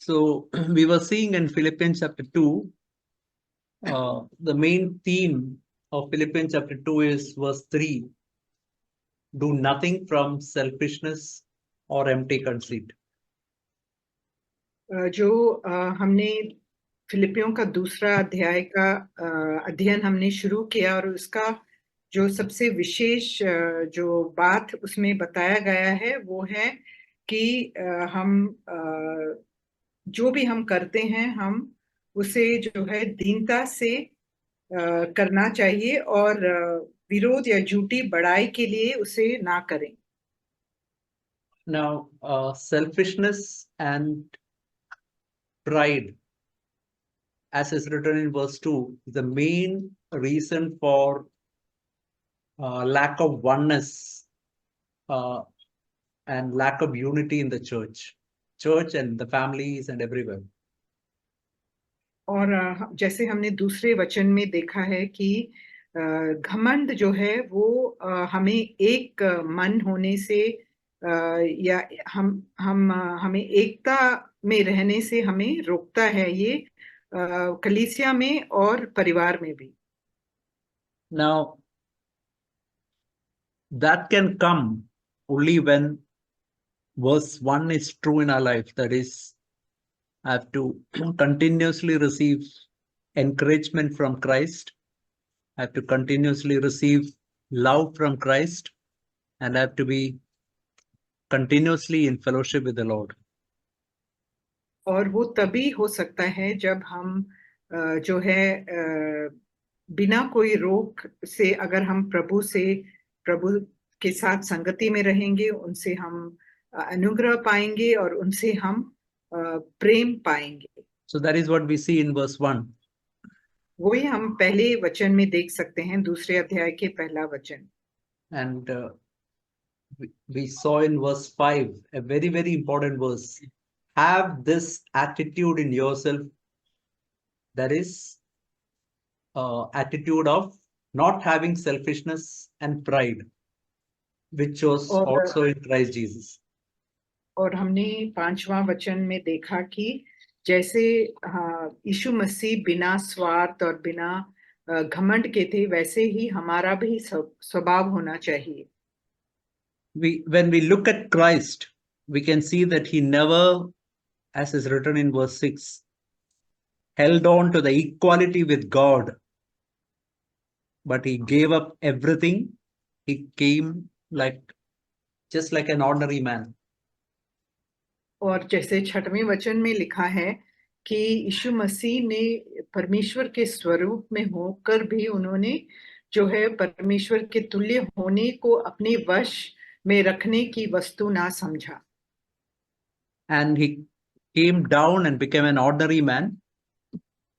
So we were seeing in Philippians chapter 2, the main theme of Philippians chapter 2 is verse 3. Do nothing from selfishness or empty conceit. जो हमने फिलिपियों का दूसरा अध्याय का अध्ययन हमने शुरू किया और उसका जो सबसे विशेष जो बात उसमें बताया गया है वो है कि हम जो भी हम करते हैं हम उसे जो है दीनता से करना चाहिए और विरोध या झूठी बड़ाई के लिए उसे ना करें. Now, selfishness and pride, as is written in verse 2, is the main reason for lack of oneness and lack of unity in the church and the families and everywhere. और जैसे हमने दूसरे वचन में देखा है कि घमंड जो है वो हमें एक मन होने से या हमें एकता में रहने से हमें रोकता है, ये कलीसिया में और परिवार में भी. Now, that can come only when verse 1 is true in our life. That is, I have to continuously receive encouragement from Christ. I have to continuously receive love from Christ, and I have to be continuously in fellowship with the Lord. और वो तभी हो सकता है जब हम जो है बिना कोई रोक से अगर हम प्रभु के साथ संगति में रहेंगे, उनसे हम अनुग्रह पाएंगे और उनसे हम प्रेम पाएंगे. So that is what we see in verse 1. वही हम पहले वचन में देख सकते हैं, दूसरे अध्याय के पहला वचन. And we saw in verse 5 a very, very important verse. Have this attitude in yourself, that is attitude of not having selfishness and pride, which was also in Christ Jesus. और हमने 5वां वचन में देखा कि जैसे यीशु मसीह बिना स्वार्थ और बिना घमंड के थे, वैसे ही हमारा भी स्वभाव होना चाहिए. When we look at Christ, we can see that he never, as is written in verse 6, held on to the equality with God, but he gave up everything. He came just like an ordinary man. और जैसे 6वें वचन में लिखा है कि यीशु मसीह ने परमेश्वर के स्वरूप में होकर भी उन्होंने जो है परमेश्वर के तुल्य होने को अपने वश में रखने की वस्तु ना समझा. And he came down and became an ordinary man.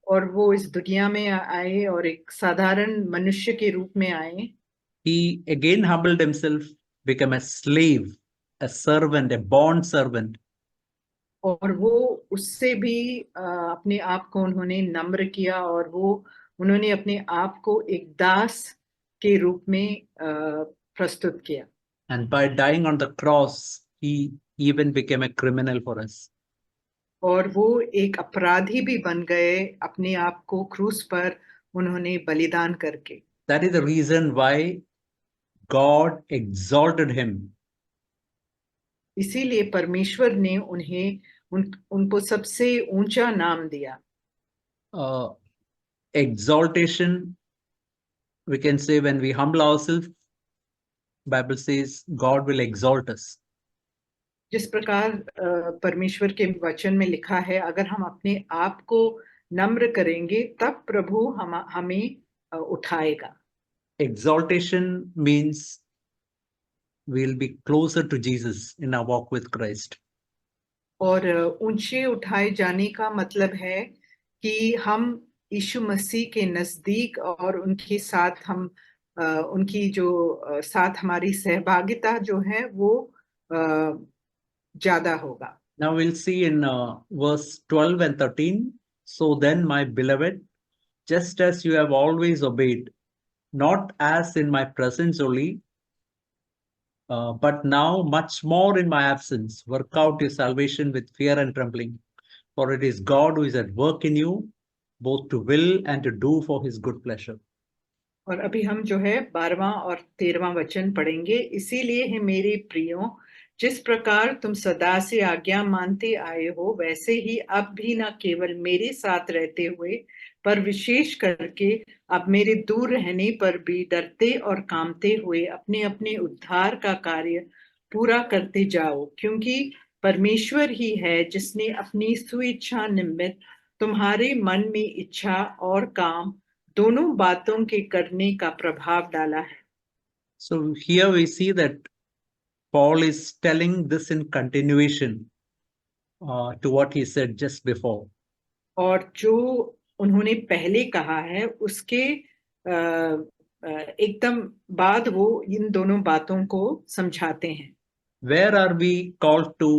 और वो इस दुनिया में आए और एक साधारण मनुष्य के रूप में आए. He again humbled himself, became a slave, a servant, a bond servant. और वो उससे भी अपने आप को उन्होंने नम्र किया और वो उन्होंने अपने आप को एक दास के रूप में प्रस्तुत किया. And by dying on the cross, he even became a criminal for us. और वो एक अपराधी भी बन गए अपने आप को क्रूस पर उन्होंने बलिदान करके. That is the reason why God exalted him. इसीलिए परमेश्वर ने उनको सबसे ऊंचा नाम दिया. Exaltation, we can say, when we humble ourselves, Bible says God will exalt us. जिस प्रकार परमेश्वर के वचन में लिखा है, अगर हम अपने आप को नम्र करेंगे तब प्रभु हमें उठाएगा. Exaltation means we'll be closer to Jesus in our walk with Christ. और ऊंचे उठाए जाने का मतलब है कि हम यीशु मसीह के नजदीक और उनके साथ हम उनकी जो साथ हमारी सहभागिता जो है वो ज्यादा होगा. Now we'll see in verse 12 and 13. So then, my beloved, just as you have always obeyed, not as in my presence only, but now much more in my absence, work out your salvation with fear and trembling. For it is God who is at work in you, both to will and to do for his good pleasure. और अभी हम जो है 12वां और 13वां वचन पढ़ेंगे। इसीलिए है मेरे प्रियो, जिस प्रकार तुम सदा से आज्ञा मानते आए हो, वैसे ही अब भी न केवल मेरे साथ रहते हुए, पर विशेष करके अब मेरे दूर रहने पर भी डरते और कांपते हुए अपने अपने उद्धार का कार्य पूरा करते जाओ, क्योंकि परमेश्वर ही है जिसने अपनी स्वेच्छा निमित्त तुम्हारे मन में इच्छा और काम दोनों बातों के करने का प्रभाव डाला है। So here we see that Paul is telling this in continuation to what he said just before. और जो उन्होंने पहले कहा है उसके एकदम बाद वो इन दोनों बातों को समझाते हैं। Where are we called to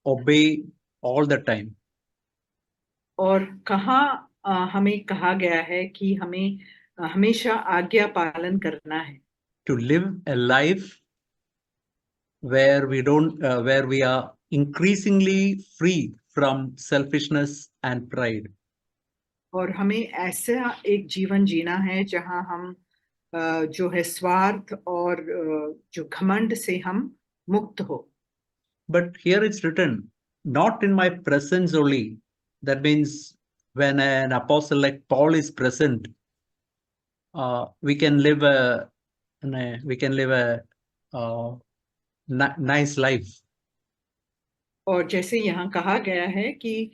obey all the time? और कहाँ हमें कहा गया है कि हमें हमेशा आज्ञा पालन करना है। To live a life where we are increasingly free from selfishness and pride. और हमें ऐसा एक जीवन जीना है जहां हम जो है स्वार्थ और जो घमंड से हम मुक्त हो। But here it's written, not in my presence only. That means when an apostle like Paul is present, we can live a nice life. और जैसे यहाँ कहा गया है कि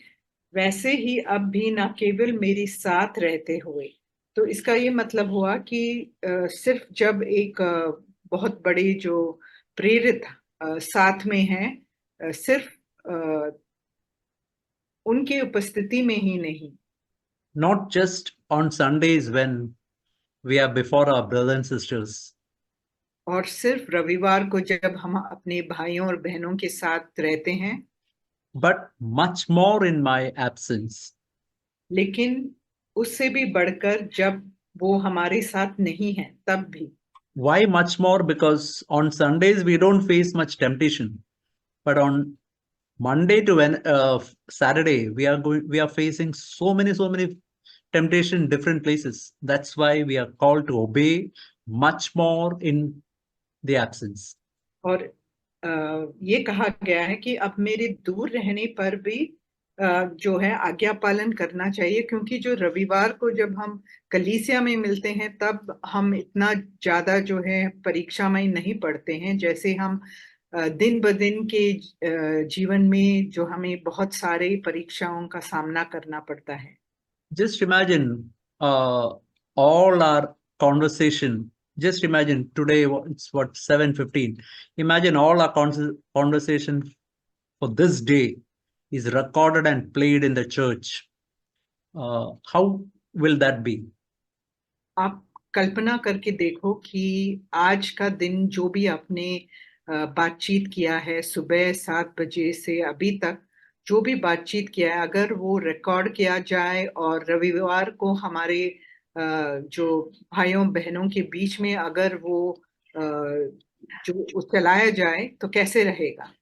वैसे ही अब भी न केवल मेरे साथ रहते हुए, तो इसका ये मतलब हुआ कि सिर्फ जब एक बहुत बड़े जो प्रेरित साथ में हैं, सिर्फ उनकी उपस्थिति में ही नहीं, Not just on Sundays when we are before our brothers and sisters, और सिर्फ रविवार को जब हम अपने भाइयों और बहनों के साथ रहते हैं, but much more in my absence. लेकिन उससे भी बढ़कर जब वो हमारे साथ नहीं है तब भी। Why much more? Because on Sundays we don't face much temptation, but on Monday to Saturday we are facing so many temptation in different places. That's why we are called to obey much more in the absence. और ये कहा गया है कि अब मेरे दूर रहने पर भी जो है आज्ञा पालन करना चाहिए, क्योंकि जो रविवार को जब हम कलीसिया में मिलते हैं तब हम इतना ज्यादा जो है परीक्षामय नहीं पढ़ते हैं, जैसे हम दिन ब दिन के जीवन में जो हमें बहुत सारे परीक्षाओं का सामना करना पड़ता है। Just imagine all our conversation. Just imagine today, it's what, 7:15. Imagine all our conversation for this day is recorded and played in the church. How will that be? आप कल्पना करके देखो कि आज का दिन जो भी आपने बातचीत किया है, सुबह 7 बजे से अभी तक जो भी बातचीत किया है, अगर वो रिकॉर्ड किया जाए और रविवार को हमारे जो भाइयों बहनों के बीच में अगर वो जो चलाया जाए तो कैसे रहेगा।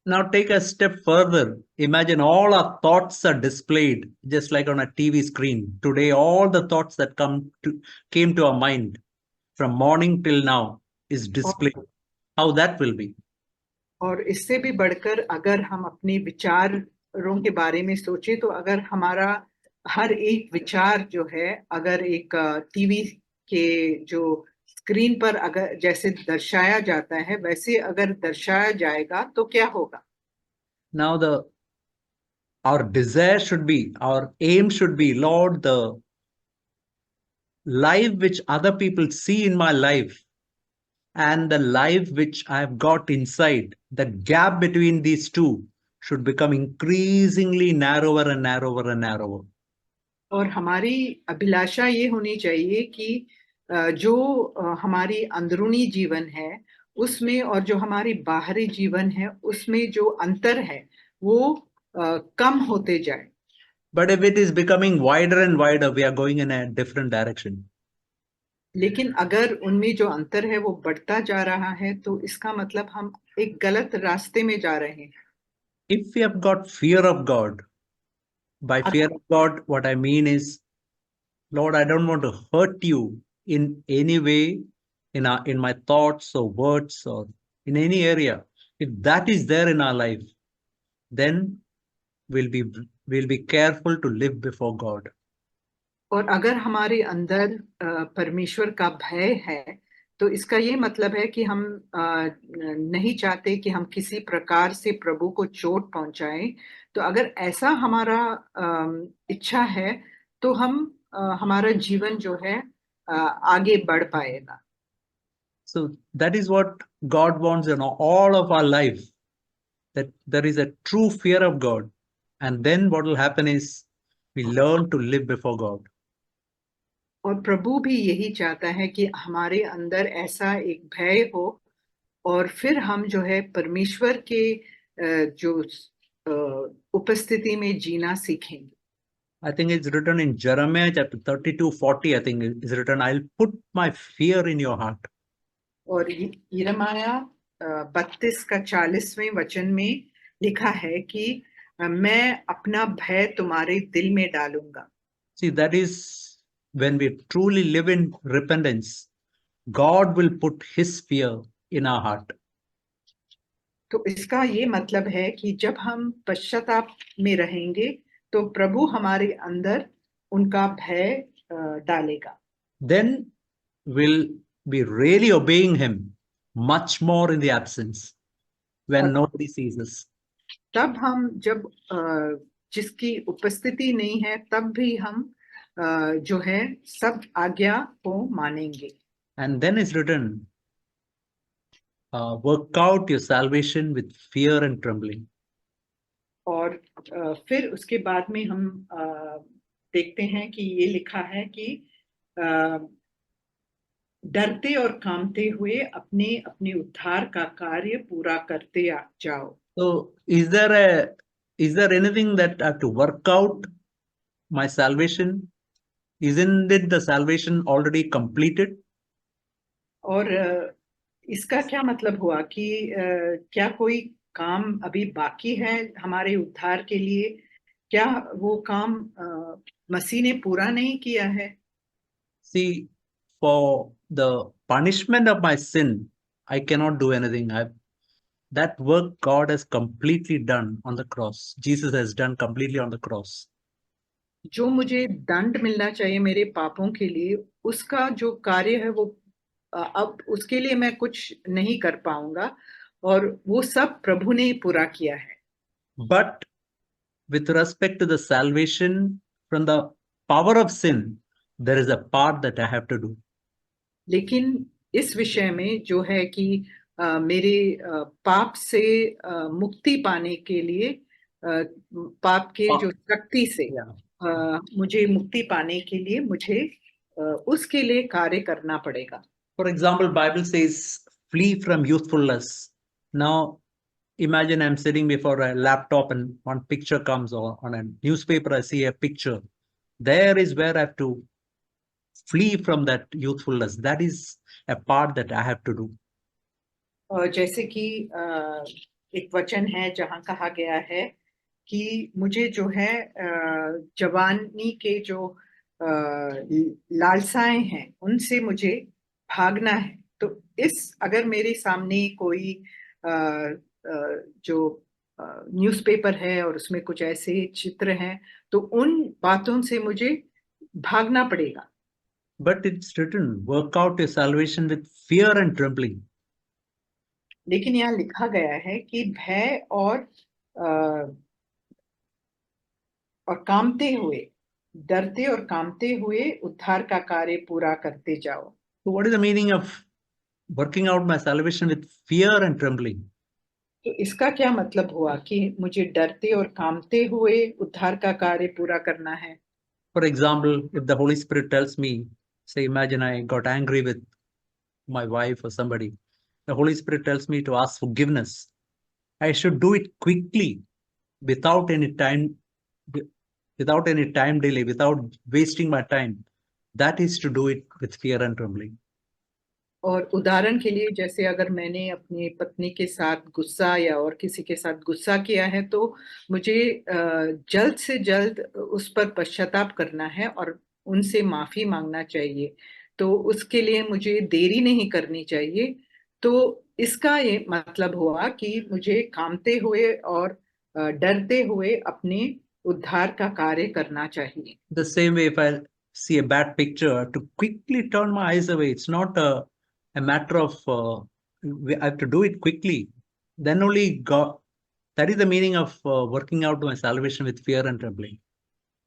Now take a step further. Imagine all our thoughts are displayed just like on a TV screen. Today, all the thoughts that came to our mind from morning till now is displayed. How that will be. और इससे भी बढ़कर अगर हम अपने विचारों के बारे में सोचें, तो अगर हमारा हर एक विचार जो है अगर एक टीवी के जो स्क्रीन पर अगर जैसे दर्शाया जाता है वैसे अगर दर्शाया जाएगा तो क्या होगा। Now our desire should be, our aim should be, Lord, the life which other people see in my life and the life which I have got inside, the gap between these two should become increasingly narrower and narrower and narrower. और हमारी अभिलाषा ये होनी चाहिए कि जो हमारी अंदरूनी जीवन है उसमें और जो हमारी बाहरी जीवन है उसमें जो अंतर है वो कम होते जाए। But if it is becoming wider and wider, we are going in a different direction. लेकिन अगर उनमें जो अंतर है वो बढ़ता जा रहा है तो इसका मतलब हम एक गलत रास्ते में जा रहे हैं। If we have got fear of God, By fear of God, what I mean is, Lord, I don't want to hurt you in any way, in my thoughts or words or in any area. If that is there in our life, then we'll be careful to live before God. और अगर हमारे अंदर परमेश्वर का भय है, तो इसका ये मतलब है कि हम नहीं चाहते कि हम किसी प्रकार से प्रभु को चोट पहुंचाएं। तो अगर ऐसा हमारा इच्छा है, तो हम हमारा जीवन जो है आगे बढ़ पाएगा। So that is what God wants in all of our life, that there is a true fear of God. And then what will happen is we learn to live before God. और प्रभु भी यही चाहता है कि हमारे अंदर ऐसा एक भय हो, और फिर हम जो है परमेश्वर के जो उपस्थिति में जीना सीखेंगे। I think it's written in Jeremiah chapter 32:40. I think it's written, I'll put my fear in your heart. और यिर्मयाह 32 का 40वें वचन में लिखा है कि मैं अपना भय तुम्हारे दिल में डालूंगा। See, that is when we truly live in repentance, God will put his fear in our heart. तो इसका ये मतलब है कि जब हम पश्चाताप में रहेंगे, तो प्रभु हमारे अंदर उनका भय डालेगा। Then we'll be really obeying him much more in the absence when nobody sees us. तब हम जब जिसकी उपस्थिति नहीं है, तब भी हम जो है सब आज्ञा को मानेंगे। And then it's written, work out your salvation with fear and trembling. और फिर उसके बाद में हम देखते हैं कि ये लिखा है कि डरते और कांपते हुए अपने अपने उद्धार का कार्य पूरा करते जाओ। So is there anything that I have to work out my salvation? Isn't it the salvation already completed? और इसका क्या मतलब हुआ कि क्या कोई काम अभी बाकी है हमारे उद्धार के लिए? क्या वो काम मसीह ने पूरा नहीं किया है? See, for the punishment of my sin, I cannot do anything. That work God has completely done on the cross. Jesus has done completely on the cross. जो मुझे दंड मिलना चाहिए मेरे पापों के लिए, उसका जो कार्य है वो अब उसके लिए मैं कुछ नहीं कर पाऊंगा, और वो सब प्रभु ने पूरा किया है। But with respect to the salvation from the power of sin, there is a part that I have to do. लेकिन इस विषय में जो है कि मेरे पाप से मुक्ति पाने के लिए, पाप के जो शक्ति से मुझे मुक्ति पाने के लिए मुझे उसके लिए कार्य करना पड़ेगा। For example, Bible says, flee from youthfulness. Now, imagine I'm sitting before a laptop and one picture comes, or on a newspaper I see a picture. There is where I have to flee from that youthfulness. That is a part that I have to do. जैसे कि एक वचन है जहाँ कहा गया है कि मुझे जो है जवानी के जो लालसाएं हैं उनसे मुझे भागना है। तो अगर मेरे सामने कोई जो न्यूज़पेपर है और उसमें कुछ ऐसे चित्र हैं, तो उन बातों से मुझे भागना पड़ेगा। But it's written, work out your salvation with fear and trembling. लेकिन यहाँ लिखा गया है कि भय और कांपते हुए, डरते और कांपते हुए उद्धार का कार्य पूरा करते जाओ। So what is the meaning of working out my salvation with fear and trembling? तो इसका क्या मतलब हुआ कि मुझे डरते और कांपते हुए उद्धार का कार्य पूरा करना है? For example, if the Holy Spirit tells me, say, imagine I got angry with my wife or somebody, the Holy Spirit tells me to ask forgiveness. I should do it quickly, without any time delay, without wasting my time. That is to do it with fear and trembling. और उदाहरण के लिए, जैसे अगर मैंने अपनी पत्नी के साथ गुस्सा या और किसी के साथ गुस्सा किया है, तो मुझे जल्द से जल्द उस पर पश्चाताप करना है और उनसे माफी मांगना चाहिए। तो उसके लिए मुझे देरी नहीं करनी चाहिए। तो इसका ये मतलब हुआ कि मुझे कांपते हुए और डरते हुए अपने उद्धार का कार्य करना चाहिए। The same way, if I see a bad picture, to quickly turn my eyes away. It's not a matter of I have to do it quickly. Then only God. That is the meaning of working out my salvation with fear and trembling.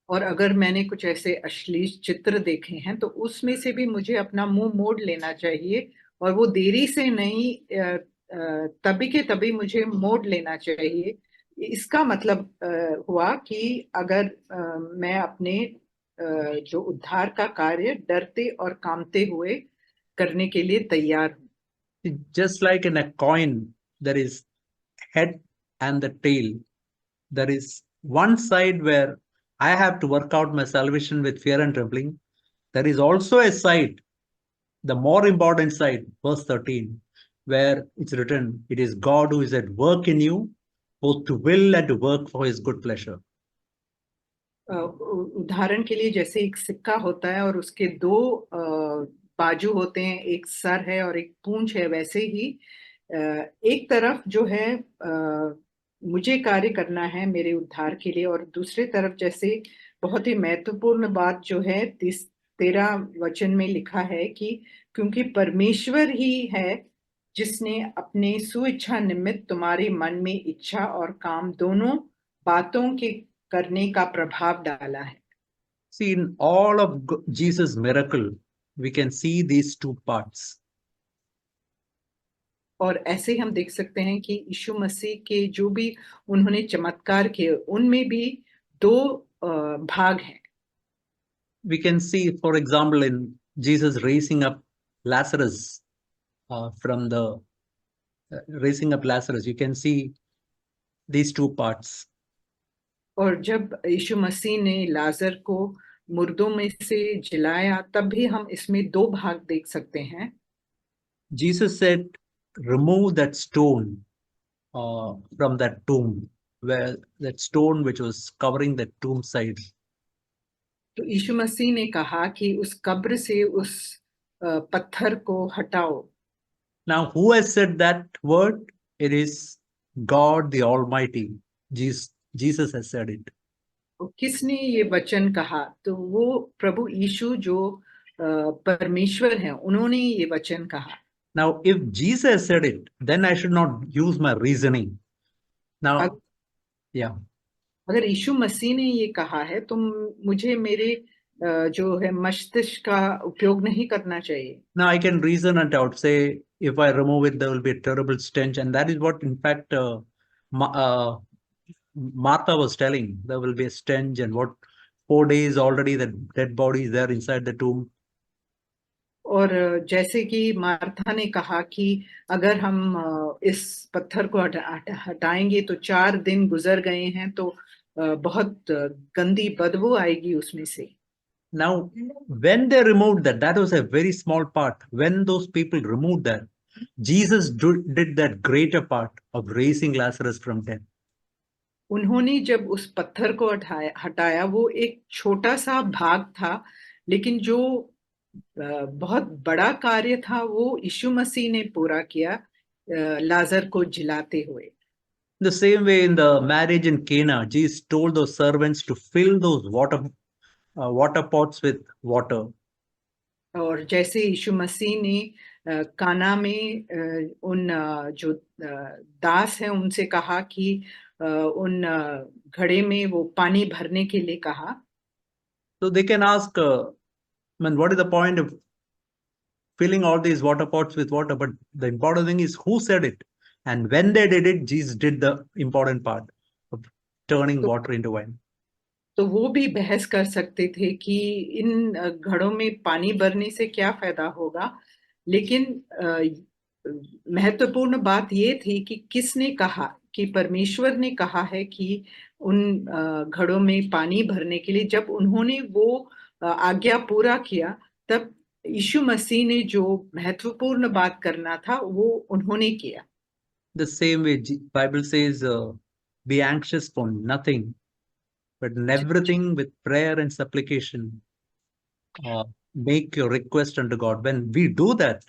और अगर मैंने कुछ ऐसे अश्लील चित्र देखे हैं, तो उसमें से भी मुझे अपना मुंह मोड़ लेना चाहिए, और वो देरी से नहीं, तभी के तभी मुझे मोड़ लेना चाहिए। इसका मतलब हुआ कि अगर मैं अपने जो उद्धार का कार्य डरते और कांपते हुए करने के लिए तैयार हूँ। Just like in a coin, there is head and the tail. There is one side where I have to work out my salvation with fear and trembling. There is also a side, the more important side, verse 13, where it's written, it is God who is at work in you, both to will and to work for his good pleasure. उदाहरण के लिए, जैसे एक सिक्का होता है और उसके दो बाजू होते हैं, एक सर है और एक पूंछ है, वैसे ही एक तरफ जो है मुझे कार्य करना है मेरे उद्धार के लिए, और दूसरे तरफ जैसे बहुत ही महत्वपूर्ण बात जो है 13 वचन में लिखा है कि क्योंकि परमेश्वर ही है जिसने अपने सुइच्छा निमित्त तुम्हारे मन में इच्छा और काम दोनों बातों के करने का प्रभाव डाला है। See, in all of Jesus' miracle, we can see these two parts. और ऐसे हम देख सकते हैं कि यीशु मसीह के जो भी उन्होंने चमत्कार किए, उनमें भी दो भाग हैं। We can see, for example, in Jesus raising up Lazarus from the raising up Lazarus, you can see these two parts. और जब यीशु मसीह ने लाजर को मुर्दों में से जिलाया, तब भी हम इसमें दो भाग देख सकते हैं। Jesus said, remove that stone from that tomb, where that stone which was covering the tomb side. तो यीशु मसीह ने कहा कि उस कब्र से उस पत्थर को हटाओ। Now, who has said that word? It is God the Almighty. Jesus has said it. तो किसने ये वचन कहा? तो वो प्रभु यीशु जो परमेश्वर हैं, उन्होंने ये वचन कहा। Now, if Jesus said it, then I should not use my reasoning. Now, yeah. अगर यीशु मसीह ने ये कहा है, तो मुझे मेरे जो है मस्तिष्क का उपयोग नहीं करना चाहिए। Now I can reason it out. Say, if I remove it, there will be a terrible stench, and that is what, in fact, Martha was telling. There will be a stench, and what 4 days already the dead body is there inside the tomb. और जैसे कि Martha ने कहा कि अगर हम इस पत्थर को हटाएंगे तो 4 दिन गुजर गए हैं, तो बहुत गंदी बदबू आएगी उसमें से। Now, when they removed that, that was a very small part. When those people removed that, Jesus did that greater part of raising Lazarus from death. उन्होंने जब उस पत्थर को हटाया, वो एक छोटा सा भाग था, लेकिन जो बहुत बड़ा कार्य था वो यीशु मसीह ने पूरा किया, लाजर को जिलाते हुए। The same way in the marriage in Cana, Jesus told those servants to fill those water pots with water. और जैसे यीशु मसीह ने काना में उन जो दास हैं उनसे कहा कि उन घड़े में वो पानी भरने के लिए कहा। So they can ask, what is the point of filling all these water pots with water? But the important thing is who said it. And when they did it, Jesus did the important part of turning water into wine. तो वो भी बहस कर सकते थे कि इन घड़ों में पानी भरने से क्या फायदा होगा, लेकिन महत्वपूर्ण बात ये थी कि किसने कहा, कि परमेश्वर ने कहा है कि उन घड़ों में पानी भरने के लिए। जब उन्होंने वो आज्ञा पूरा किया, तब यीशु मसीह ने जो महत्वपूर्ण बात करना था वो उन्होंने किया। The same way, Bible says, be anxious for nothing, but in everything with prayer and supplication, make your request unto God. When we do that,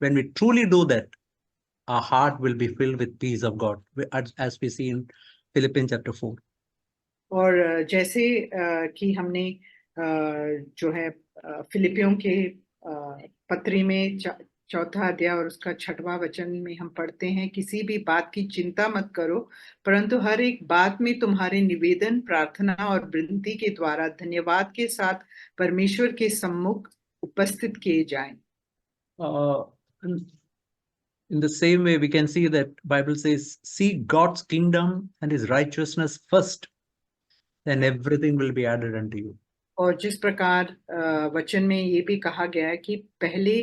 when we truly do that, our heart will be filled with peace of God, as we see in Philippians chapter 4. और जैसे कि हमने जो है फिलिपियों के पत्री में चौथा अध्याय और उसका 6वां वचन में हम पढ़ते हैं, किसी भी बात की चिंता मत करो, परंतु हर एक बात में तुम्हारे निवेदन, प्रार्थना और विनती के द्वारा धन्यवाद के साथ परमेश्वर के सम्मुख उपस्थित किए जाएं। In the same way, we can see that Bible says, seek God's kingdom and his righteousness first, then everything will be added unto you. और जिस प्रकार वचन में ये भी कहा गया है कि पहले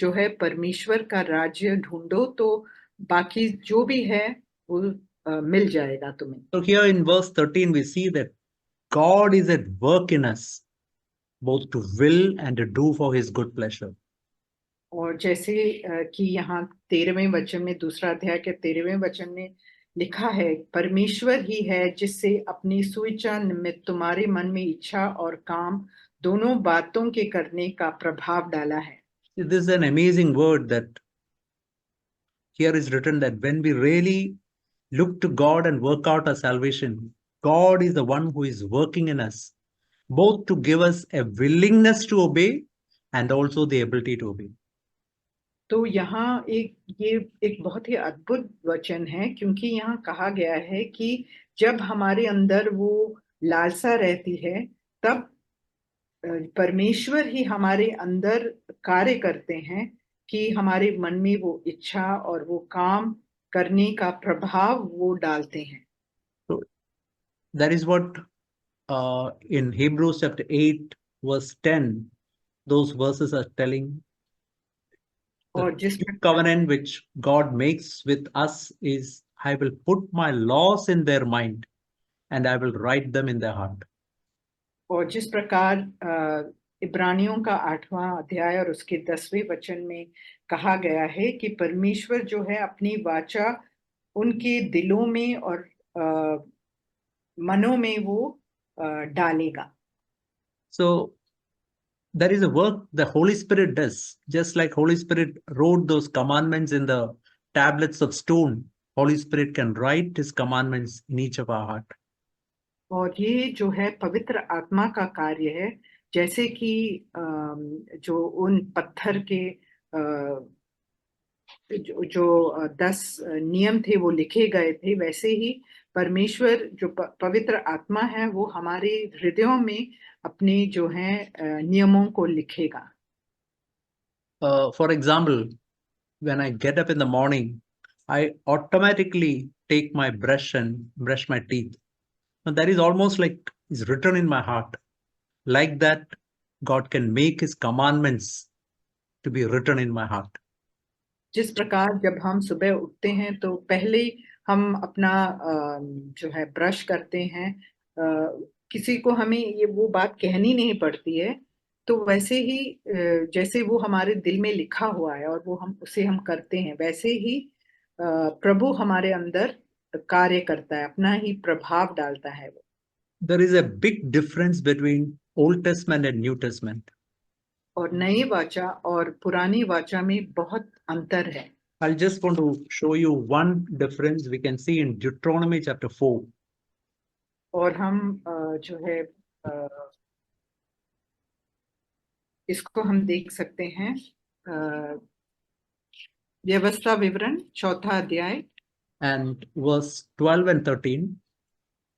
जो है परमेश्वर का राज्य ढूंढो तो बाकी जो भी है वो मिल जाएगा तुम्हें। So here in verse 13 we see that God is at work in us, both to will and to do for his good pleasure. और जैसे कि यहाँ 13वें वचन में, दूसरा अध्याय के 13वें वचन में लिखा है, परमेश्वर ही है जिससे अपनी सुइच्छा निमित्त तुम्हारे मन में इच्छा और काम दोनों बातों के करने का प्रभाव डाला है। This is an amazing word that here is written, that when we really look to God and work out our salvation, God is the one who is working in us, both to give us a willingness to obey and also the ability to obey. तो यहाँ ये एक बहुत ही अद्भुत वचन है, क्योंकि यहाँ कहा गया है कि जब हमारे अंदर वो लालसा रहती है तब परमेश्वर ही हमारे अंदर कार्य करते हैं कि हमारे मन में वो इच्छा और वो काम करने का प्रभाव वो डालते हैं। So that is what in Hebrews chapter 8 verse 10, those verses are telling. और जिस covenant which God makes with us is, I will put my laws in their mind and I will write them in their heart. और जिस प्रकार इब्रानियों का 8वां अध्याय और उसके 10वें वचन में कहा गया है कि परमेश्वर जो है अपनी वाचा उनके दिलों में और मनों में वो डालेगा। So there is a work the Holy Spirit does. Just like Holy Spirit wrote those commandments in the tablets of stone, Holy Spirit can write his commandments in each of our heart. और ये जो है पवित्र आत्मा का कार्य है, जैसे कि जो उन पत्थर के जो 10 नियम थे वो लिखे गए थे, वैसे ही परमेश्वर जो पवित्र आत्मा है वो हमारे हृदयों में अपने जो है नियमों को लिखेगा। For example, when I get up in the morning, I automatically take my brush and brush my teeth. And that is almost like is written in my heart. Like that, God can make his commandments to be written in my heart. जिस प्रकार जब हम सुबह उठते हैं तो पहले हम अपना जो है ब्रश करते हैं, किसी को हमें ये वो बात कहनी नहीं पड़ती है, तो वैसे ही जैसे वो हमारे दिल में लिखा हुआ है और वो हम करते हैं, वैसे ही प्रभु हमारे अंदर कार्य करता है, अपना ही प्रभाव डालता है वो। There is a big difference between Old Testament and New Testament. और नई वाचा और पुरानी वाचा में बहुत अंतर है। I'll just want to show you one difference we can see in Deuteronomy chapter 4. और हम जो है इसको हम देख सकते हैं व्यवस्था विवरण 4था अध्याय and verse 12 and 13.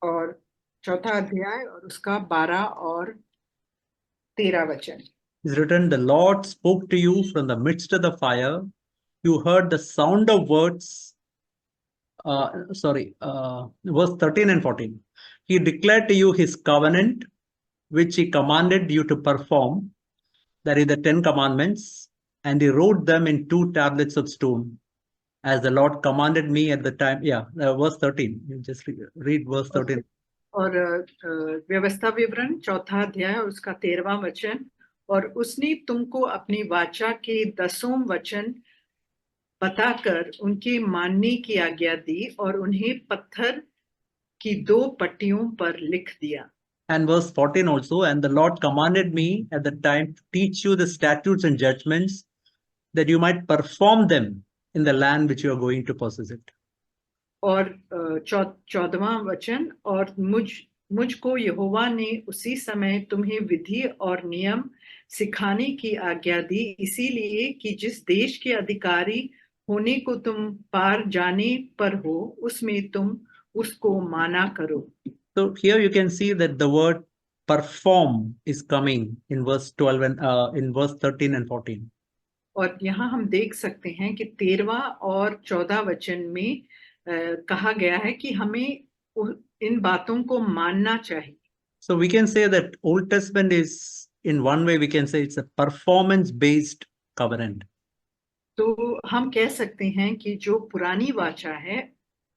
और 4था अध्याय और उसका 12 और 13 वचन। It's written, the Lord spoke to you from the midst of the fire. You heard the sound of words. Verse 13 and 14. He declared to you his covenant, which he commanded you to perform. That is the 10 commandments. And he wrote them in 2 tablets of stone, as the Lord commanded me at the time. Verse 13. You just read verse 13. और व्यवस्था विवरण 4था अध्याय और उसका 13वां वचन, और उसने तुमको अपनी वाचा के 10 वचन बताकर उनके मानने की आज्ञा दी और उन्हें पत्थर की 2 पट्टियों पर लिख दिया. And verse 14 also, and the Lord commanded me at the time to teach you the statutes and judgments that you might perform them in the land which you are going to possess it. और 14वां वचन, और मुझको यहोवा ने उसी समय तुम्हें विधि और नियम सिखाने की आज्ञा दी, इसीलिए कि जिस देश के अधिकारी होने को तुम पार जाने पर हो, उसमें तुम उसको माना करो. So here you can see that the word perform is coming in verse 12 and in verse 13 and 14. और यहाँ हम देख सकते हैं कि 13वां और 14 वचन में कहा गया है कि हमें इन बातों को मानना चाहिए. So we can say that Old Testament is, in one way we can say, it's a performance based covenant. तो हम कह सकते हैं कि जो पुरानी वाचा है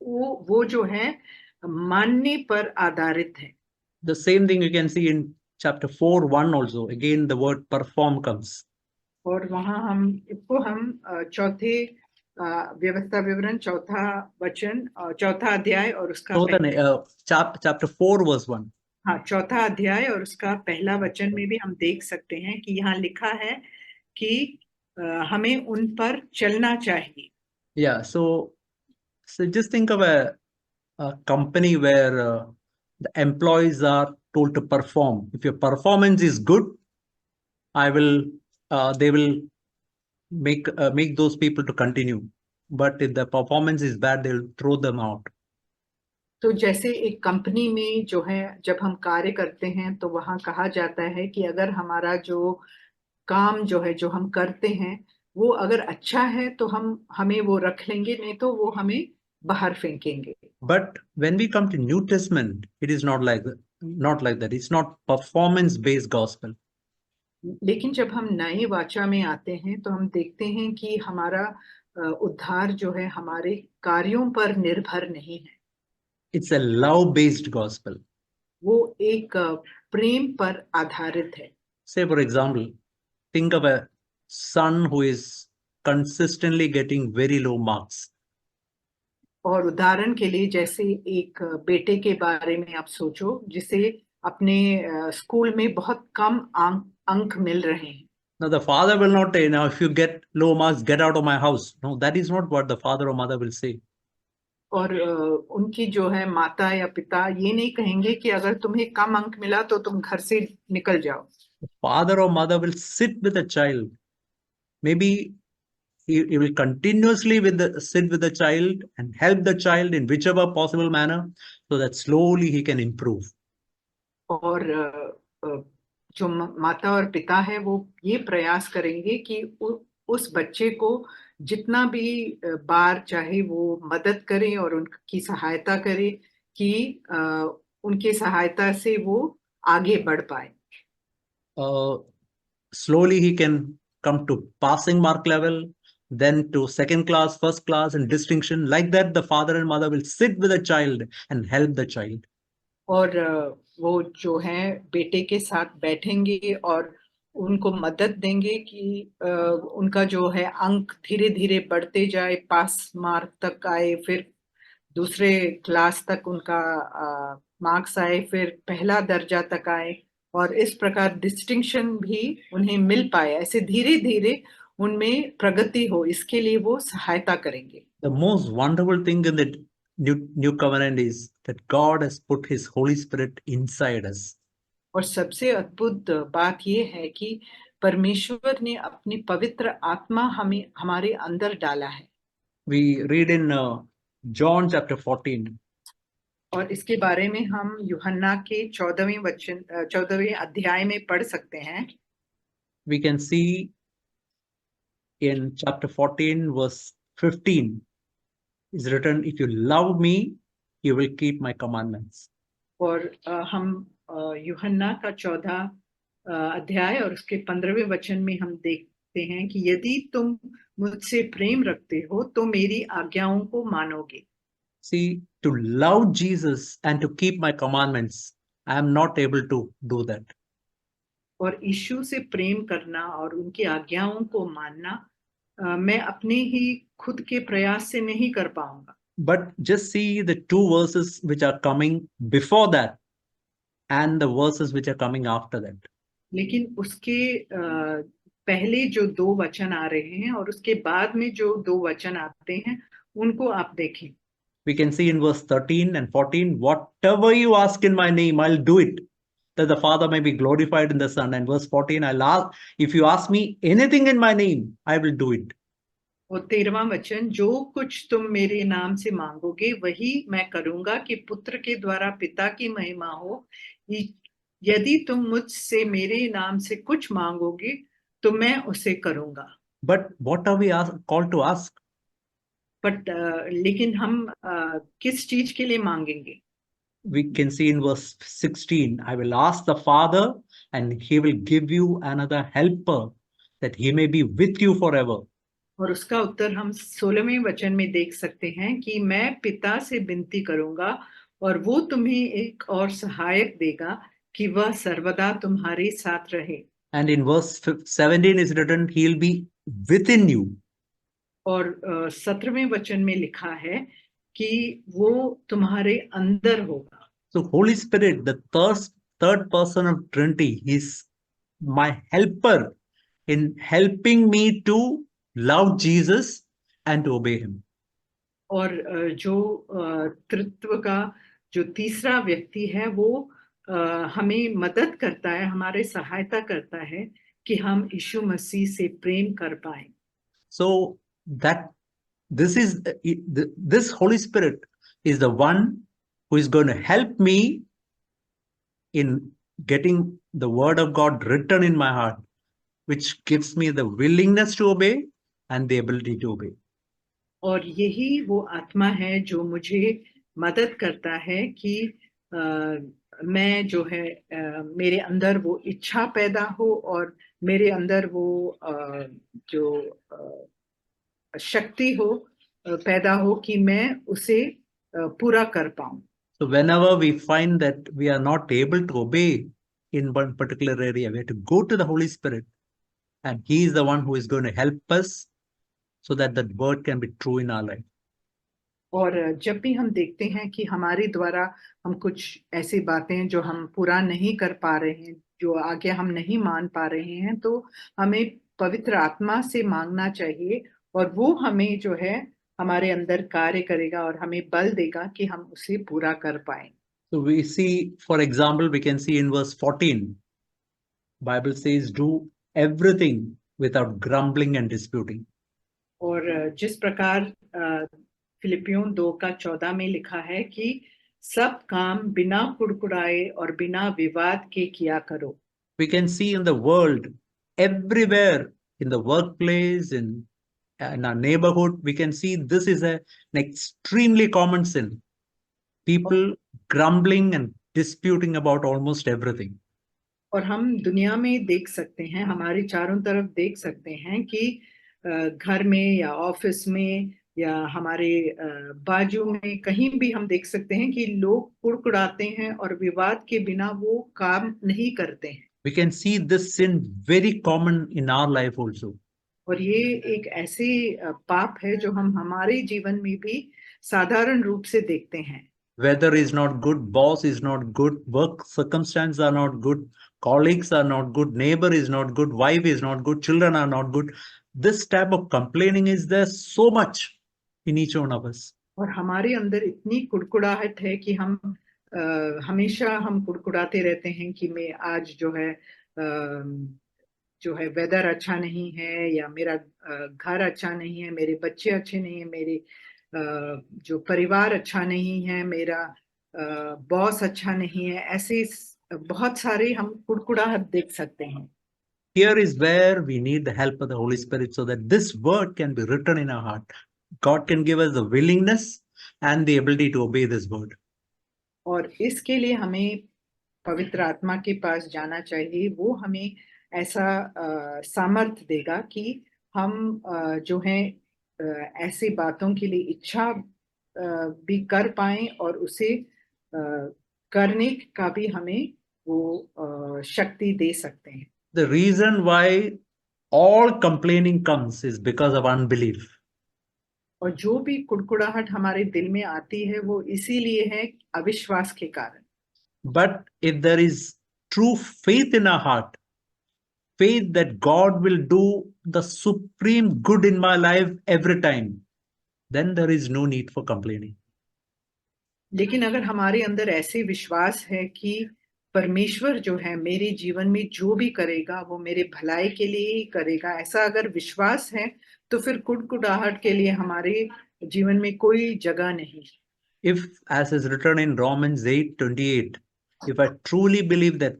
वो जो है मानने पर आधारित है. The same thing you can see in chapter 4:1 also. Again the word perform comes. और वहाँ हम चौथे व्यवस्था विवरण चौथा वचन चौथा अध्याय और उसका chapter 4 verse 1. हाँ, चौथा अध्याय और उसका पहला वचन में भी हम देख सकते हैं कि यहाँ लिखा है कि हमें उन पर चलना चाहिए. Yeah, so just think of a company where the employees are told to perform. If your performance is good, they will make those people to continue. But if the performance is bad, they'll throw them out. तो जैसे एक company में जो है जब हम कार्य करते हैं तो वहाँ कहा जाता है कि अगर हमारा जो काम जो है जो हम करते हैं वो अगर अच्छा है तो हमें वो रख लेंगे, नहीं तो वो हमें बाहर फेंकेंगे. But when we come to New Testament, it is not like that. Not like that. It's not performance-based gospel. लेकिन जब हम नए वाचा में आते हैं तो हम देखते हैं कि हमारा उद्धार जो है हमारे कार्यों पर निर्भर नहीं है. It's a love-based gospel. वो एक प्रेम पर आधारित है. Say, for example, think of a son who is consistently getting very low marks. और उदाहरण के लिए जैसे एक बेटे के बारे में आप सोचो जिसे अपने स्कूल में बहुत कम अंक मिल रहे हैं. Now, the father will not say, now, if you get low marks, get out of my house. No, that is not what the father or mother will say. और उनकी जो है माता या पिता ये नहीं कहेंगे कि अगर तुम्हें कम अंक मिला तो तुम घर से निकल जाओ. The father or mother will sit with the child. Maybe he will continuously sit with the child and help the child in whichever possible manner so that slowly he can improve. और जो माता और पिता है वो ये प्रयास करेंगे कि उस बच्चे को जितना भी बार चाहे वो मदद करें और उनकी सहायता करें कि उनके सहायता से वो आगे बढ़ पाए. Slowly he can come to passing mark level, then to second class, first class, and distinction. Like that, the father and mother will sit with the child and help the child. और वो जो है बेटे के साथ बैठेंगे और उनको मदद देंगे कि उनका जो है अंक धीरे धीरे बढ़ते जाए, पास मार्क तक आए, फिर दूसरे क्लास तक उनका मार्क्स आए, फिर पहला दर्जा तक आए और इस प्रकार डिस्टिंक्शन भी उन्हें मिल पाए. ऐसे धीरे धीरे उनमें प्रगति हो, इसके लिए वो सहायता करेंगे. The most wonderful thing in the new covenant is that God has put his Holy Spirit inside us. और सबसे अद्भुत बात ये है कि परमेश्वर ने अपनी पवित्र आत्मा हमारे अंदर डाला है. We read in John chapter 14. और इसके बारे में हम यूहन्ना के 14वें अध्याय में पढ़ सकते हैं. We can see in chapter 14 verse 15 is written, if you love me, you will keep my commandments. और हम यूहन्ना का 14 अध्याय और उसके 15वें वचन में हम देखते हैं कि यदि तुम मुझसे प्रेम रखते हो तो मेरी आज्ञाओं को मानोगे. See, to love Jesus and to keep my commandments, I am not able to do that. और यीशु से प्रेम करना और उनकी आज्ञाओं को मानना मैं अपने ही खुद के प्रयास से नहीं कर पाऊंगा. But just see the two verses which are coming before that and the verses which are coming after that. लेकिन उसके पहले जो 2 वचन आ रहे हैं और उसके बाद में जो 2 वचन आते हैं उनको आप देखें. We can see in verse 13 and 14, whatever you ask in my name, I'll do it, that the Father may be glorified in the Son. And verse 14, I'll ask, if you ask me anything in my name, I will do it. और 13वां वचन, जो कुछ तुम मेरे नाम से मांगोगे वही मैं करूंगा कि पुत्र के द्वारा पिता की महिमा हो. यदि तुम मुझसे मेरे नाम से कुछ मांगोगे तो मैं उसे करूंगा. But what are we called to ask? But लेकिन हम किस चीज के लिए मांगेंगे? We can see in verse 16, I will ask the Father and he will give you another helper that he may be with you forever. और उसका उत्तर हम 16वें वचन में देख सकते हैं कि मैं पिता से विनती करूंगा और वो तुम्हें एक और सहायक देगा कि वह सर्वदा तुम्हारे साथ रहे. And in verse 17 is written, he'll be within you. और 17वें वचन में लिखा है कि वो तुम्हारे अंदर होगा. So Holy Spirit, the third person of Trinity, is my helper in helping me to love Jesus and to obey him. और जो तृत्व का जो तीसरा व्यक्ति है वो हमें मदद करता है, हमारे सहायता करता है कि हम यीशु मसीह से प्रेम कर पाएं. So that this Holy Spirit is the one who is going to help me in getting the word of God written in my heart, which gives me the willingness to obey and the ability to obey. और यही वो आत्मा है जो मुझे मदद करता है कि मैं जो है मेरे अंदर वो इच्छा पैदा हो और मेरे अंदर वो जो शक्ति हो पैदा हो कि मैं उसे पूरा कर पाऊं. So whenever we find that we are not able to obey in one particular area, we have to go to the Holy Spirit, and he is the one who is going to help us so that that word can be true in our life. और जब भी हम देखते हैं कि हमारे द्वारा हम कुछ ऐसी बातें जो हम पूरा नहीं कर पा रहे हैं, जो आगे हम नहीं मान पा रहे हैं, तो हमें पवित्र आत्मा से मांगना चाहिए और वो हमें जो है हमारे अंदर कार्य करेगा और हमें बल देगा कि हम उसे पूरा कर पाएं. So we see, for example, we can see in verse 14, Bible says, do everything without grumbling and disputing. और जिस प्रकार फिलिपियों 2:14 में लिखा है कि सब काम बिना कुड़कुड़ाए और बिना विवाद के किया करो. We can see in the world, everywhere, in the workplace, in our neighborhood, we can see this is an extremely common sin. People grumbling and disputing about almost everything. और हम दुनिया में देख सकते हैं, हमारे चारों तरफ देख सकते हैं कि घर में या ऑफिस में या हमारे बाजू में कहीं भी हम देख सकते हैं कि लोग कुड़कुड़ाते हैं और विवाद के बिना वो काम नहीं करते हैं. We can see this sin very common in our life also. और ये एक ऐसे पाप है जो हम हमारे जीवन में भी साधारण रूप से देखते हैं. Weather is not good, boss is not good, work circumstances are not good, colleagues are not good, neighbor is not good, wife is not good, children are not good. This type of complaining is there so much in each one of us. और हमारे अंदर इतनी कुड़कुड़ाहट है कि हम हमेशा हम कुड़कुड़ाते रहते हैं कि मैं आज जो है वेदर अच्छा नहीं है या मेरा घर अच्छा नहीं है, मेरे बच्चे अच्छे नहीं है, मेरे जो परिवार अच्छा नहीं है, मेरा बॉस अच्छा नहीं है. ऐसे बहुत सारे हम कुड़कुड़ाहट देख सकते हैं. Here is where we need the help of the Holy Spirit so that this word can be written in our heart. God can give us the willingness and the ability to obey this word. और इसके लिए हमें पवित्र आत्मा के पास जाना चाहिए. वो हमें ऐसा सामर्थ्य देगा कि हम जो है ऐसी बातों के लिए इच्छा भी कर पाएं और उसे करने का भी हमें वो शक्ति दे सकते हैं. The reason why all complaining comes is because of unbelief. और जो भी कुड़कुड़ाहट हमारे दिल में आती है वो इसीलिए है अविश्वास के कारण। But if there is true faith in our heart, faith that God will do the supreme good in my life every time, then there is no need for complaining. लेकिन अगर हमारे अंदर ऐसे विश्वास है कि परमेश्वर जो है मेरे जीवन में जो भी करेगा वो मेरे भलाई के लिए ही करेगा, ऐसा अगर विश्वास है तो फिर कुड़कुड़ाहट के लिए हमारे जीवन में कोई जगह नहीं। If, as is written in Romans 8:28, if I truly believe that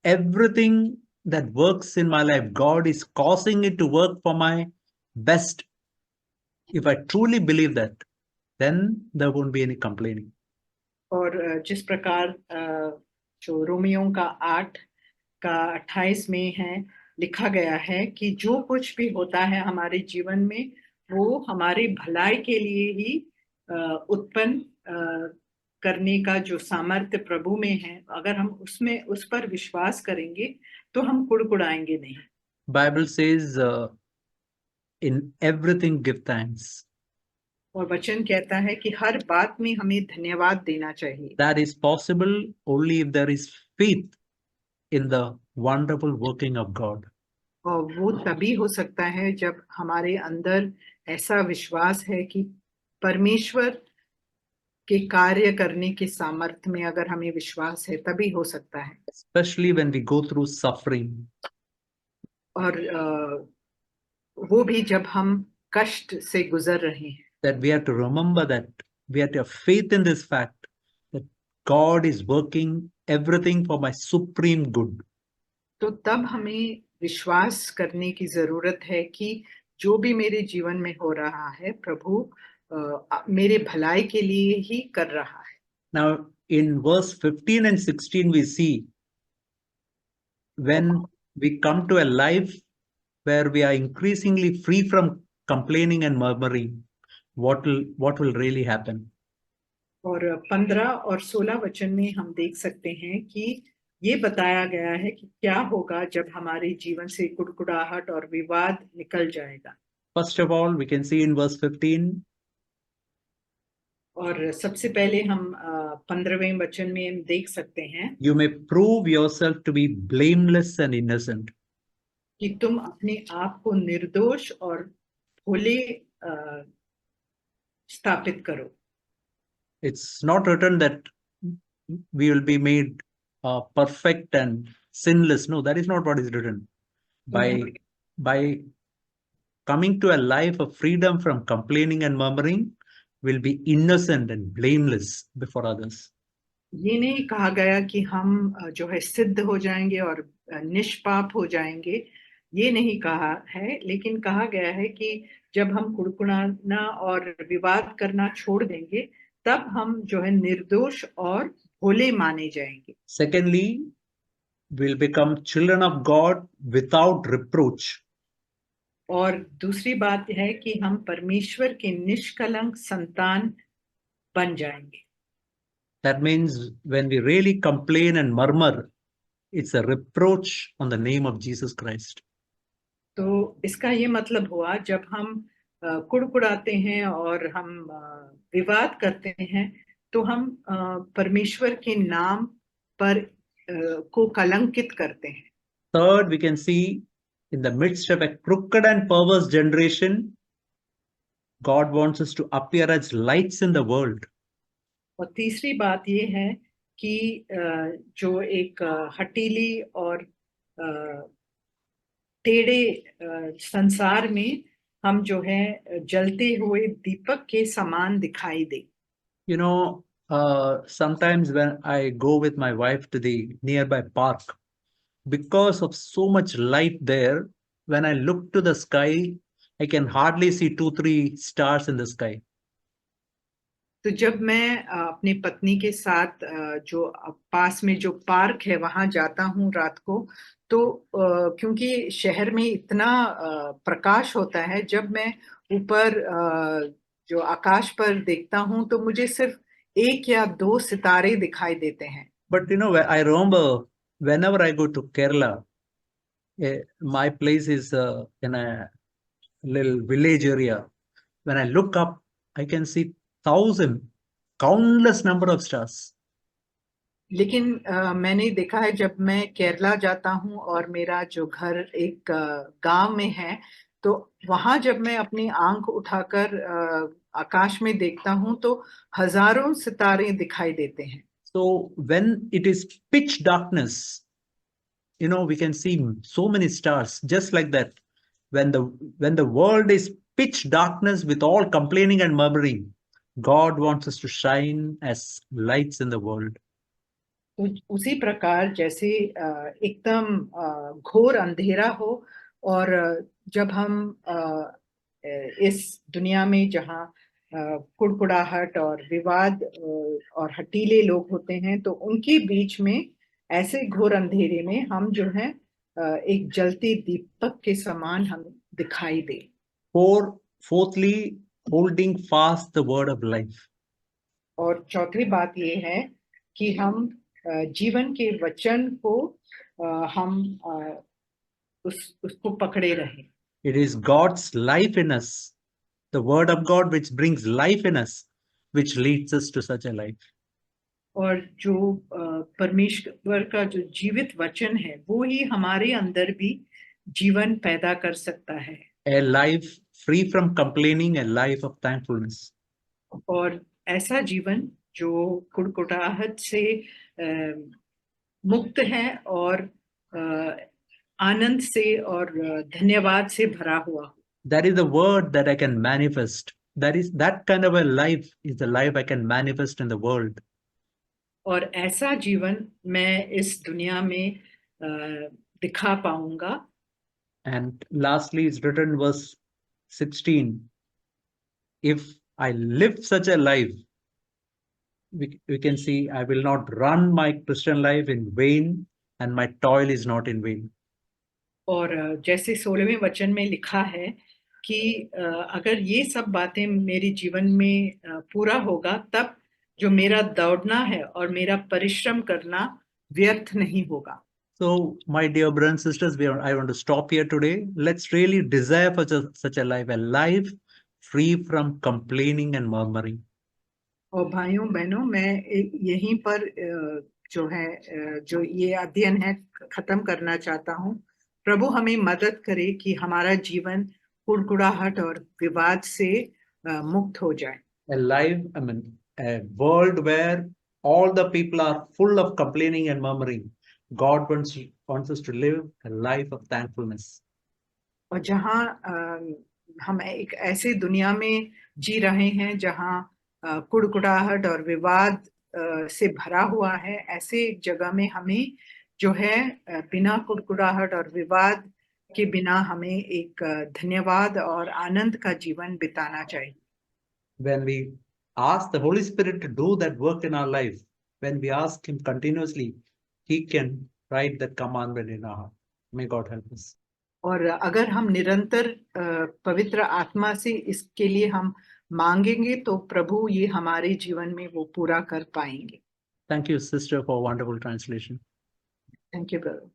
everything that works in my life, God is causing it to work for my best, if I truly believe that, then there won't be any complaining. और जिस प्रकार जो Romeo का 8 का 28 में है लिखा गया है कि जो कुछ भी होता है हमारे जीवन में वो हमारे भलाई के लिए ही उत्पन्न करने का जो सामर्थ्य प्रभु में है, अगर हम उसमें उस पर विश्वास करेंगे तो हम कुड़कुड़ाएंगे नहीं। Bible says, in everything give thanks. और वचन कहता है कि हर बात में हमें धन्यवाद देना चाहिए। That is possible only if there is faith in the wonderful working of God. और वो तभी हो सकता है जब हमारे अंदर ऐसा विश्वास है कि परमेश्वर के कार्य करने के सामर्थ्य में अगर हमें विश्वास है तभी हो सकता है। Especially when we go through suffering. और वो भी जब हम कष्ट से गुजर रहे हैं। That we have to remember that we have to have faith in this fact that God is working everything for my supreme good. तो तब हमें विश्वास करने की जरूरत है कि जो भी मेरे जीवन में हो रहा है प्रभु मेरे भलाई के लिए ही कर रहा है। Now in verse 15 and 16 we see when we come to a life where we are increasingly free from complaining and murmuring, what will really happen. और 15 और 16 वचन में हम देख सकते हैं कि ये बताया गया है कि क्या होगा जब हमारे जीवन से कुड़कुड़ाहट और विवाद निकल जाएगा। First of all, we can see in verse 15. और सबसे पहले हम 15वें वचन में देख सकते हैं, You may prove yourself to be blameless and innocent. कि तुम अपने आप को निर्दोष और भोले स्थापित करो। It's not written that we will be made perfect and sinless. No, that is not what is written. By coming to a life of freedom from complaining and murmuring, will be innocent and blameless before others. ये नहीं कहा गया कि हम जो है सिद्ध हो जाएंगे और निष्पाप हो जाएंगे, ये नहीं कहा है, लेकिन कहा गया है कि जब हम कुड़कुड़ाना और विवाद करना छोड़ देंगे तब हम जो है निर्दोष और भोले माने जाएंगे। Secondly, we'll become children of God without reproach. और दूसरी बात है कि हम परमेश्वर के निष्कलंक संतान बन जाएंगे। That means when we really complain and murmur, it's a reproach on the name of Jesus Christ. तो इसका ये मतलब हुआ जब हम कुड़कुड़ाते हैं और हम विवाद करते हैं तो हम परमेश्वर के नाम पर को कलंकित करते हैं। Third, we can see in the midst of a crooked and perverse generation, God wants us to appear as lights in the world. और तीसरी बात ये है कि जो एक हटीली और टेढ़े संसार में हम जो है जलते हुए दीपक के समान दिखाई दे। You know, sometimes when I go with my wife to the nearby park, because of so much light there, when I look to the sky, I can hardly see 2-3 stars in the sky. तो जब मैं अपनी पत्नी के साथ जो पास में जो पार्क है वहां जाता हूँ रात को, तो क्योंकि शहर में इतना प्रकाश होता है, जब मैं ऊपर जो आकाश पर देखता हूँ तो मुझे सिर्फ 1 या 2 सितारे दिखाई देते हैं। But you know, I remember whenever I go to Kerala, My place is in a little village area. When I look up, I can see countless number of stars. लेकिन मैंने देखा है जब मैं केरला जाता हूँ और मेरा जो घर एक गांव में है, तो वहां जब मैं अपनी आंख उठाकर आकाश में देखता हूँ तो हजारों सितारे दिखाई देते हैं. So when it is pitch darkness, we can see so many stars just like that. When the world is pitch darkness with all complaining and murmuring, God wants us to shine as lights in the world. तो उसी प्रकार जैसे एकदम घोर अंधेरा हो और जब हम इस दुनिया में जहाँ कुड़कुड़ाहट और विवाद और हठीले लोग होते हैं, तो उनके बीच में ऐसे घोर अंधेरे में हम जो है एक जलती दीपक के समान हम दिखाई दे. Fourthly, holding fast the word of life. और चौथी बात ये है कि हम जीवन के वचन को हम उसको पकड़े रहें. It is God's life in us, the word of God which brings life in us, which leads us to such a life. और जो परमेश्वर का जो जीवित वचन है, वो ही हमारे अंदर भी जीवन पैदा कर सकता है. A life free from complaining, a life of thankfulness. और ऐसा जीवन जो कुड़कुड़ाहट से मुक्त है और आनंद से और धन्यवाद से भरा हुआ. That is the word that I can manifest. That kind of a life is the life I can manifest in the world. और ऐसा जीवन मैं इस दुनिया में दिखा पाऊंगा. And lastly, it's written in verse 16. If I live such a life, we can see I will not run my Christian life in vain and my toil is not in vain. और जैसे 16वें वचन में लिखा है कि अगर ये सब बातें मेरे जीवन में पूरा होगा, तब जो मेरा दौड़ना है और मेरा परिश्रम करना व्यर्थ नहीं होगा. So, my dear brothers and sisters, I want to stop here today. Let's really desire for such a life free from complaining and murmuring. और भाइयों बहनों, मैं यहीं पर जो ये अध्ययन है खत्म करना चाहता हूँ. प्रभु हमें मदद करे कि हमारा जीवन कुड़कुड़ाहट और विवाद से मुक्त हो जाए. A world where all the people are full of complaining and murmuring. God wants us to live a life of thankfulness. और जहाँ हम एक ऐसी दुनिया में जी रहे हैं जहाँ कुड़कुड़ाहट और विवाद से भरा हुआ है, ऐसे जगह में हमें जो है बिना कुड़कुड़ाहट और विवाद के बिना हमें एक धन्यवाद और आनंद का जीवन बिताना चाहिए. When we ask the Holy Spirit to do that work in our life, when we ask Him continuously, He can write that commandment in our heart. May God help us. और अगर हम निरंतर पवित्र आत्मा से इसके लिए हम मांगेंगे, तो प्रभु ये हमारे जीवन में वो पूरा कर पाएंगे. Thank you, sister, for wonderful translation. Thank you, brother.